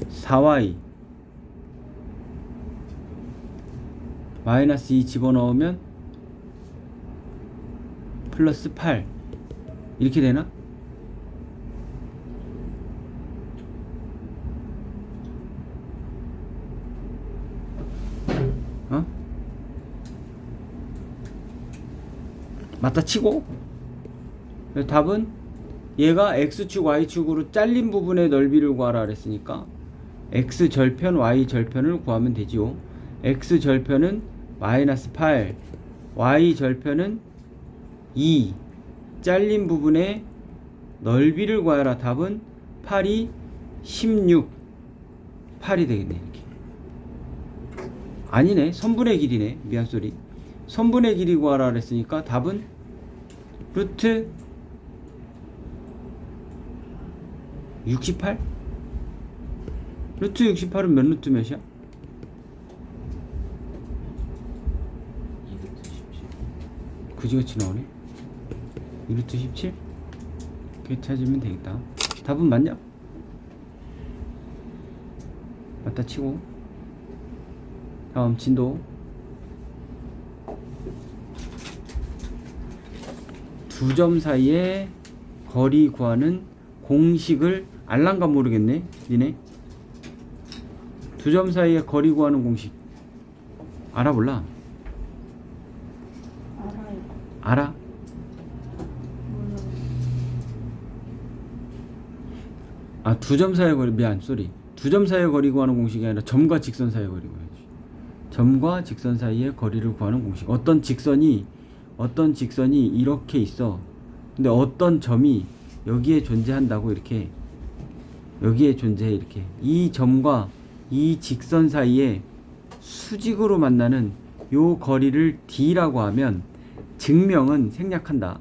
S1: 4Y, 마이너스 2 집어넣으면 플러스 8 이렇게 되나? 어? 맞다 치고 답은 얘가 x축 y축으로 잘린 부분의 넓이를 구하라 그랬으니까 x 절편 y 절편을 구하면 되지요. x 절편은 마이너스 8, y 절편은 2, 잘린 부분의 넓이를 구하라. 답은 8이 16, 8이 되겠네. 이렇게. 아니네, 선분의 길이네. 미안 소리. 선분의 길이 구하라 그랬으니까 답은 루트 68? 루트 68은 몇 루트 몇이야?
S3: 2루트 17.
S1: 그지같이 나오네. 2루트 17? 이렇게 찾으면 되겠다. 답은 맞냐? 맞다 치고. 다음 진도. 두 점 사이의 거리 구하는 공식을 알란가 모르겠네 니네. 두 점 사이의 거리 구하는 공식 알아 몰라?
S2: 알아요.
S1: 알아?
S2: 몰라요.
S1: 아, 두 점 사이의 거리, 미안, 쏘리. 두 점 사이의 거리 구하는 공식이 아니라 점과 직선 사이의 거리 구해야지. 점과 직선 사이의 거리를 구하는 공식. 어떤 직선이 이렇게 있어. 근데 어떤 점이 여기에 존재한다고 이렇게. 여기에 존재해 이렇게. 이 점과 이 직선 사이에 수직으로 만나는 요 거리를 D라고 하면 증명은 생략한다.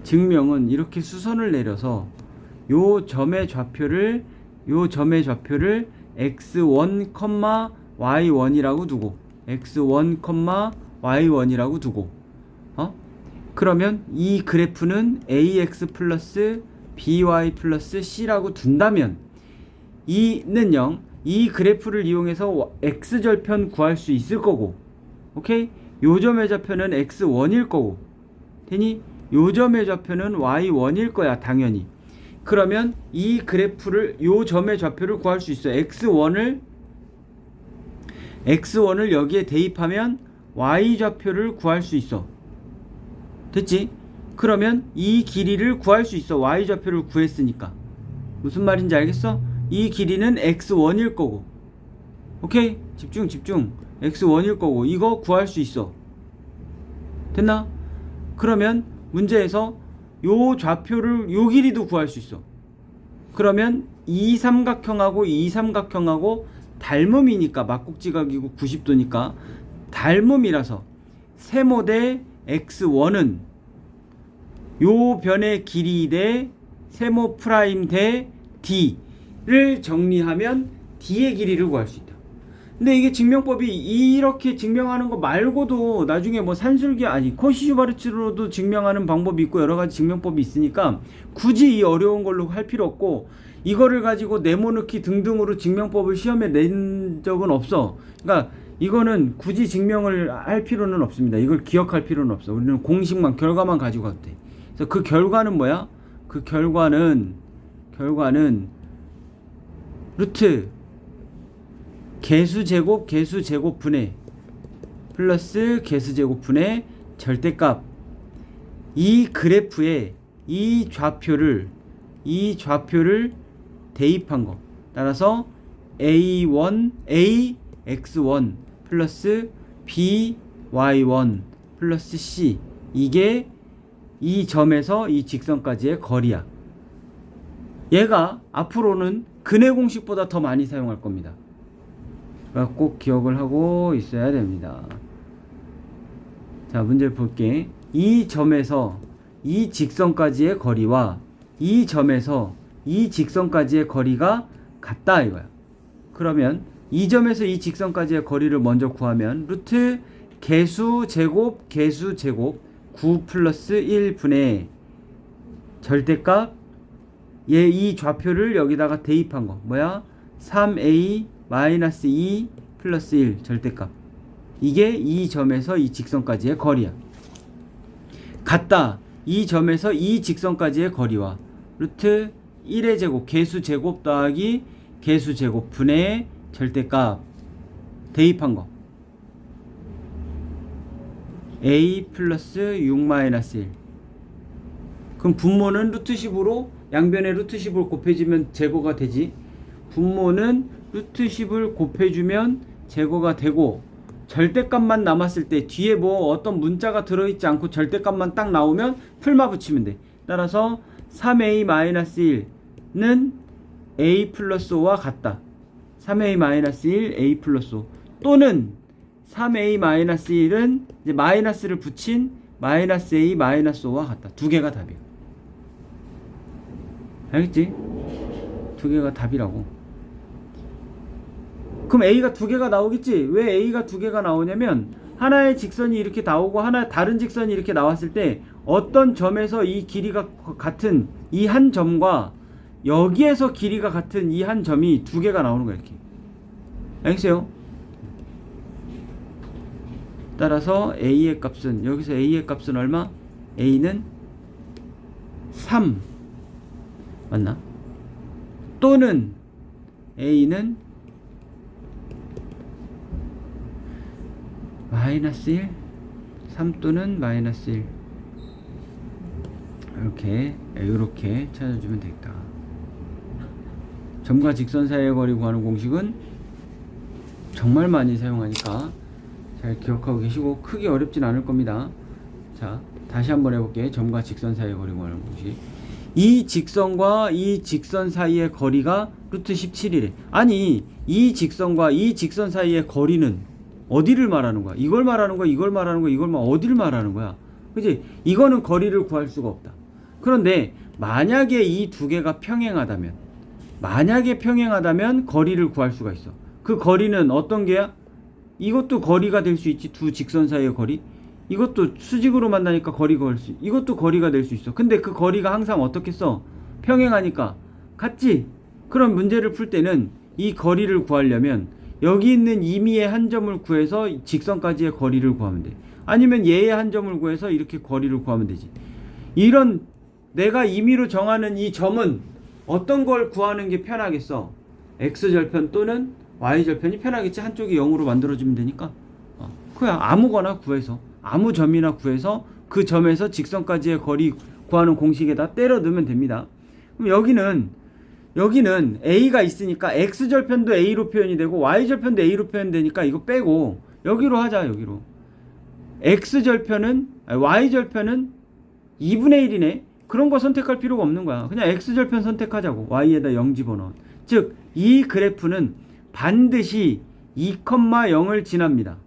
S1: 증명은 이렇게 수선을 내려서 요 점의 좌표를 x1, y1이라고 두고 x1, y1이라고 두고 그러면 이 그래프는 ax 플러스 by 플러스 c라고 둔다면 이는 0, 이 그래프를 이용해서 x절편 구할 수 있을 거고, 오케이? 요 점의 좌표는 x1일 거고, 되니? 요 점의 좌표는 y1일 거야, 당연히. 그러면 이 그래프를, 요 점의 좌표를 구할 수 있어. x1을 여기에 대입하면 y 좌표를 구할 수 있어. 됐지? 그러면 이 길이를 구할 수 있어. y 좌표를 구했으니까. 무슨 말인지 알겠어? 이 길이는 x1일 거고, 오케이? 집중 x1일 거고, 이거 구할 수 있어. 됐나? 그러면 문제에서 요 좌표를, 요 길이도 구할 수 있어. 그러면 이 삼각형하고 이 삼각형하고 닮음이니까, 막국지각이고 90도니까 닮음이라서 세모 대 x1은 요 변의 길이 대 세모 프라임 대 d를 정리하면 d의 길이를 구할 수 있다. 근데 이게 증명법이 이렇게 증명하는 거 말고도 나중에 뭐 산술기 아니 코시슈바르츠로도 증명하는 방법이 있고 여러 가지 증명법이 있으니까 굳이 이 어려운 걸로 할 필요 없고, 이거를 가지고 네모넣기 등등으로 증명법을 시험에 낸 적은 없어. 그러니까 이거는 굳이 증명을 할 필요는 없습니다. 이걸 기억할 필요는 없어. 우리는 공식만, 결과만 가지고 가도 돼. 그래서 그 결과는 뭐야? 그 결과는 루트 개수제곱 분의 플러스 개수제곱분의 절대값. 이 그래프에 이 좌표를 대입한 거. 따라서 ax1 플러스 by1 플러스 c, 이게 이 점에서 이 직선까지의 거리야. 얘가 앞으로는 근해 공식보다 더 많이 사용할 겁니다. 그러니까 꼭 기억을 하고 있어야 됩니다. 자, 문제를 볼게. 이 점에서 이 직선까지의 거리와 이 점에서 이 직선까지의 거리가 같다 이거야. 그러면 이 점에서 이 직선까지의 거리를 먼저 구하면 루트 개수제곱 9 플러스 1분의 절대값, 얘 이 좌표를 여기다가 대입한 거 뭐야? 3a 마이너스 2 플러스 1 절대값. 이게 이 점에서 이 직선까지의 거리야. 같다. 이 점에서 이 직선까지의 거리와 루트 1의 제곱 개수제곱 더하기 개수제곱 분의 절대값 대입한 거 a 플러스 6 마이너스 1. 그럼 분모는 루트 10으로 양변에 루트 10을 곱해주면 제거가 되지. 분모는 루트 10을 곱해주면 제거가 되고, 절대값만 남았을 때 뒤에 뭐 어떤 문자가 들어있지 않고 절대값만 딱 나오면 풀마 붙이면 돼. 따라서 3a-1는 a 플러스 5와 같다. 3a-1 a 플러스 5 또는 3a-1은 이제 마이너스를 붙인 마이너스 a 마이너스 5와 같다. 두 개가 답이야. 알겠지? 두 개가 답이라고. 그럼 a가 두 개가 나오겠지? 왜 a가 두 개가 나오냐면 하나의 직선이 이렇게 나오고 하나 다른 직선이 이렇게 나왔을 때 어떤 점에서 이 길이가 같은 이 한 점과 여기에서 길이가 같은 이 한 점이 두 개가 나오는 거야. 이렇게. 알겠어요? 따라서 a의 값은, 여기서 a의 값은 얼마? a는 3 맞나? 또는 a는 마이너스 1, 3 또는 마이너스 1. 이렇게 찾아주면 되겠다. 점과 직선 사이의 거리 구하는 공식은 정말 많이 사용하니까 잘 기억하고 계시고 크게 어렵진 않을 겁니다. 자, 다시 한번 해볼게요. 점과 직선 사이의 거리 구하는 공식. 이 직선과 이 직선 사이의 거리가 루트 17이래. 아니, 이 직선과 이 직선 사이의 거리는 어디를 말하는 거야? 이걸 말하는 거야? 이걸 말하는 거야? 어디를 말하는 거야? 그치? 이거는 거리를 구할 수가 없다. 그런데 만약에 이 두 개가 평행하다면 거리를 구할 수가 있어. 그 거리는 어떤 게야? 이것도 거리가 될 수 있지. 두 직선 사이의 거리. 이것도 수직으로 만나니까 거리가 될 수 있어. 이것도 거리가 될 수 있어. 근데 그 거리가 항상 어떻게 써? 평행하니까 같지? 그런 문제를 풀 때는 이 거리를 구하려면 여기 있는 임의의 한 점을 구해서 직선까지의 거리를 구하면 돼. 아니면 얘의 한 점을 구해서 이렇게 거리를 구하면 되지. 이런 내가 임의로 정하는 이 점은 어떤 걸 구하는 게 편하겠어? x절편 또는 y절편이 편하겠지. 한쪽이 0으로 만들어주면 되니까. 그냥 아무거나 구해서, 아무 점이나 구해서 그 점에서 직선까지의 거리 구하는 공식에다 때려 넣으면 됩니다. 그럼 여기는 a가 있으니까 x절편도 a로 표현이 되고 y절편도 a로 표현되니까 이거 빼고 여기로 하자. 여기로 y절편은 2분의 1이네. 그런 거 선택할 필요가 없는 거야. 그냥 x절편 선택하자고. y에다 0 집어넣어. 즉 이 그래프는 반드시 2,0을 지납니다.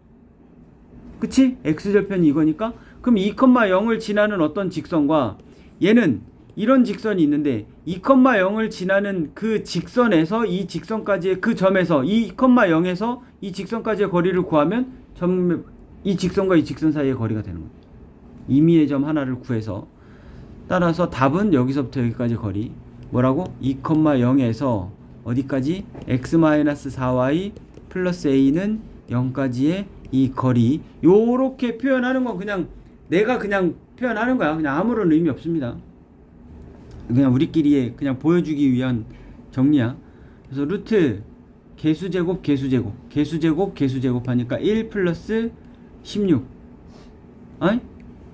S1: 그치? x절편이 이거니까. 그럼 2,0을 지나는 어떤 직선과 얘는 이런 직선이 있는데 2,0을 지나는 그 직선에서 이 직선까지의 그 점에서 2,0에서 이 직선까지의 거리를 구하면 이 직선과 이 직선 사이의 거리가 되는 거예요. 임의의 점 하나를 구해서. 따라서 답은 여기서부터 여기까지 거리 뭐라고? 2,0에서 어디까지? x-4y 플러스 a는 0까지의 이 거리. 요렇게 표현하는 건 그냥 내가 그냥 표현하는 거야. 그냥 아무런 의미 없습니다. 그냥 우리끼리 그냥 보여주기 위한 정리야. 그래서 루트 개수제곱 하니까 1 플러스 16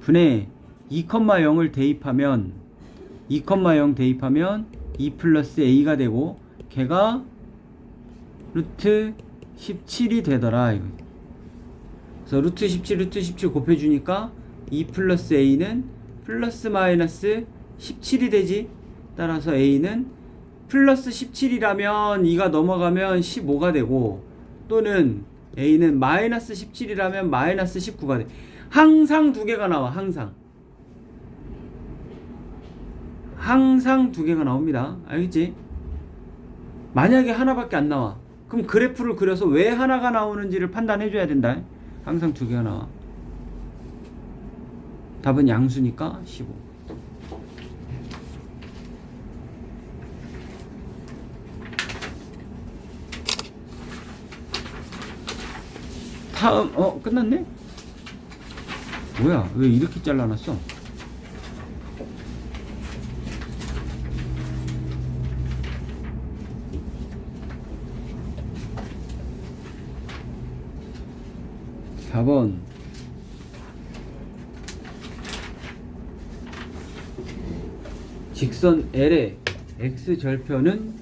S1: 분의 2,0을 대입하면 2 플러스 a가 되고 걔가 루트 17이 되더라. 그래서 루트 17 곱해주니까 2 플러스 a는 플러스 마이너스 17이 되지. 따라서 a는 플러스 17이라면 2가 넘어가면 15가 되고 또는 a는 마이너스 17이라면 마이너스 19가 돼. 항상 두 개가 나와. 항상 두 개가 나옵니다. 알겠지? 만약에 하나밖에 안 나와. 그럼 그래프를 그려서 왜 하나가 나오는지를 판단해 줘야 된다. 항상 두 개가 나와. 답은 양수니까 15. 다음 끝났네? 뭐야 왜 이렇게 잘라놨어? (4번) 직선 L의 x절편은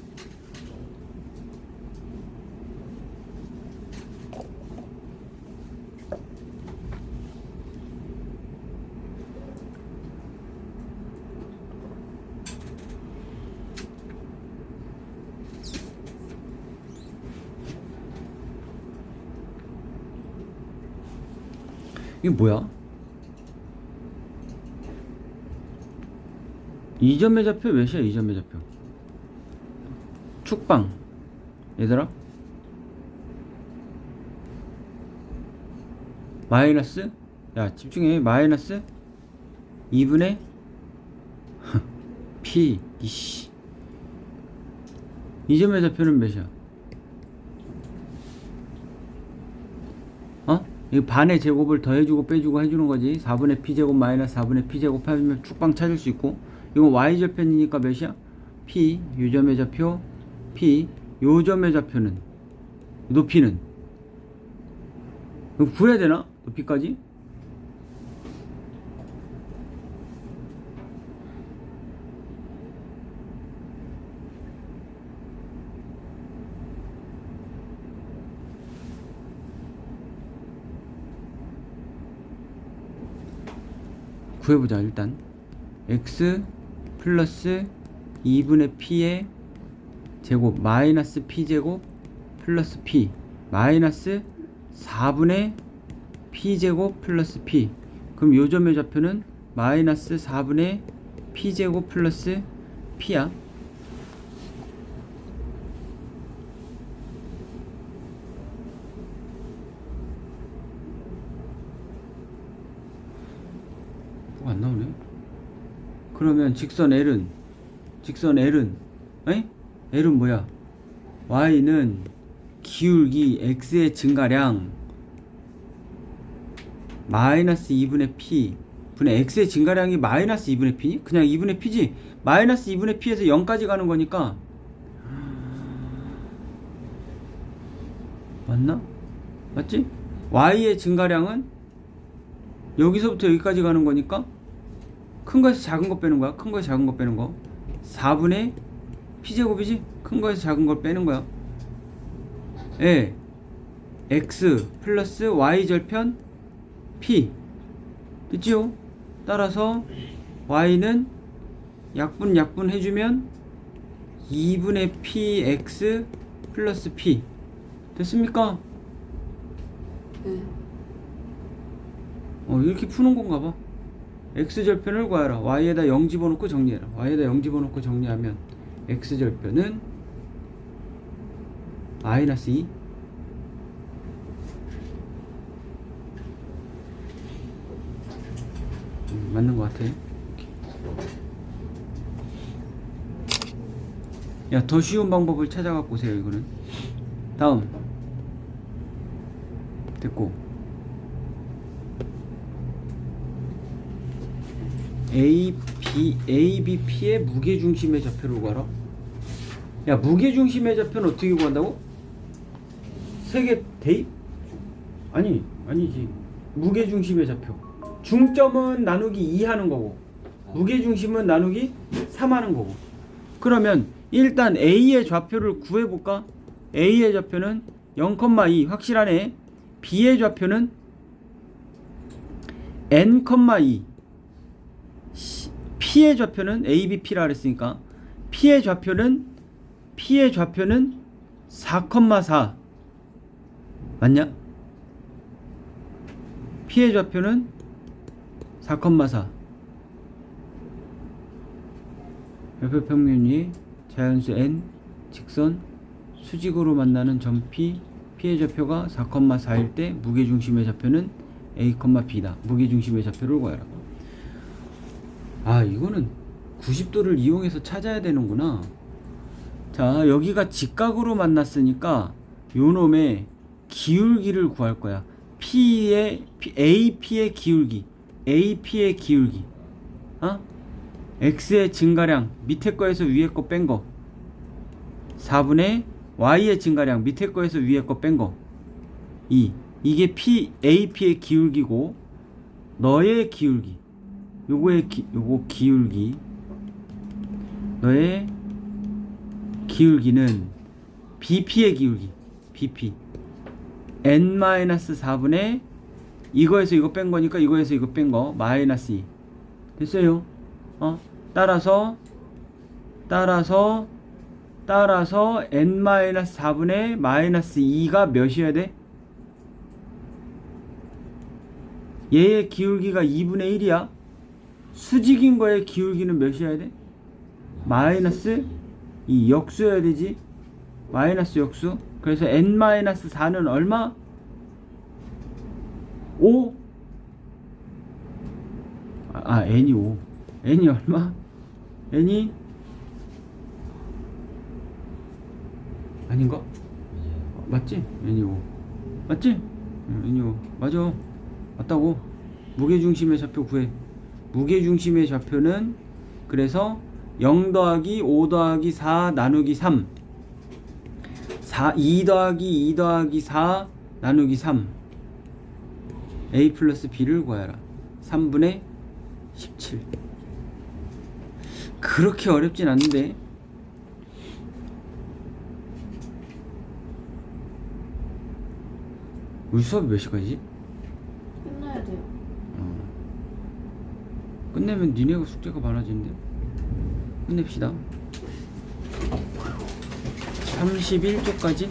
S1: 이게 뭐야? 이 점의 좌표 몇이야? 이 점의 좌표 축방 얘들아 마이너스 야 집중해 마이너스 2분의 P 이씨 이 점의 좌표는 몇이야? 이 반의 제곱을 더해주고 빼주고 해주는 거지. 4분의 P제곱 마이너스 4분의 P제곱 하면 축방 찾을 수 있고 이건 Y절편이니까 몇이야? P 유점의 좌표 P. 요점의 좌표는 높이는 그럼 구해야 되나? 높이까지? 구해보자. 일단 x 플러스 2분의 p의 제곱 마이너스 p제곱 플러스 p 마이너스 4분의 p제곱 플러스 p. 그럼 요점의 좌표는 마이너스 4분의 p제곱 플러스 p야. 안 나오네. 그러면 직선 L은 에? L은 뭐야? Y는 기울기 X의 증가량 마이너스 2분의 P 분의 X의 증가량이 마이너스 2분의 P? 그냥 2분의 P지? 마이너스 2분의 P에서 0까지 가는 거니까 맞나? 맞지? Y의 증가량은 여기서부터 여기까지 가는 거니까 큰 거에서 작은 거 빼는 거야. 큰 거에서 작은 거 빼는 거 4분의 P제곱이지? 큰 거에서 작은 걸 빼는 거야. 에 X 플러스 Y 절편 P 됐지요? 따라서 Y는 약분 해주면 2분의 PX 플러스 P 됐습니까?
S2: 네.
S1: 이렇게 푸는 건가 봐. X절편을 구하라. Y에다 0 집어넣고 정리해라. Y에다 0 집어넣고 정리하면 X절편은 마이너스 2 맞는 것 같아. 야, 더 쉬운 방법을 찾아갖고 오세요. 이거는 다음 됐고 ABP의 무게중심의 좌표를 구하라. 야, 무게중심의 좌표는 어떻게 구한다고? 세개 대입? 아니지. 무게중심의 좌표. 중점은 나누기 2 하는 거고 무게중심은 나누기 3 하는 거고. 그러면 일단 A의 좌표를 구해볼까? A의 좌표는 0,2 확실하네. B의 좌표는 N,2 P의 좌표는 ABP라 그랬으니까 P의 좌표는 4,4 맞냐? P의 좌표는 4,4 좌표 평면이 자연수 N 직선 수직으로 만나는 점 P P의 좌표가 4,4일 때 무게중심의 좌표는 A, B다. 무게중심의 좌표를 구하라. 아, 이거는 90도를 이용해서 찾아야 되는구나. 자, 여기가 직각으로 만났으니까 요놈의 기울기를 구할 거야. AP의 기울기 X의 증가량 밑에 거에서 위에 거 뺀 거 4분의 Y의 증가량 밑에 거에서 위에 거 뺀 거 2. 이게 AP의 기울기고 너의 기울기 요거 기울기 너의 기울기는 BP의 기울기 BP N-4분의 이거에서 이거 뺀 거니까 이거에서 이거 뺀 거 마이너스 2 됐어요? 따라서 N-4분의 마이너스 2가 몇이어야 돼? 얘의 기울기가 2분의 1이야. 수직인 거의 기울기는 몇이어야 돼? 마이너스 2 역수여야 되지. 마이너스 역수. 그래서 N-4는 얼마? 5? N이 5. N이 얼마? N이 아닌가? 맞지? N이 5 맞지? N이 5 맞아. 맞다고. 무게중심의 좌표 구해. 무게중심의 좌표는 그래서 0 더하기 5 더하기 4 나누기 3 2 더하기 2 더하기 4 나누기 3 a 플러스 b를 구하라. 3분의 17. 그렇게 어렵진 않은데. 우리 수업이 몇 시까지?
S2: 끝나야 돼요.
S1: 끝내면 니네가 숙제가 많아지는데. 끝냅시다. 31쪽까지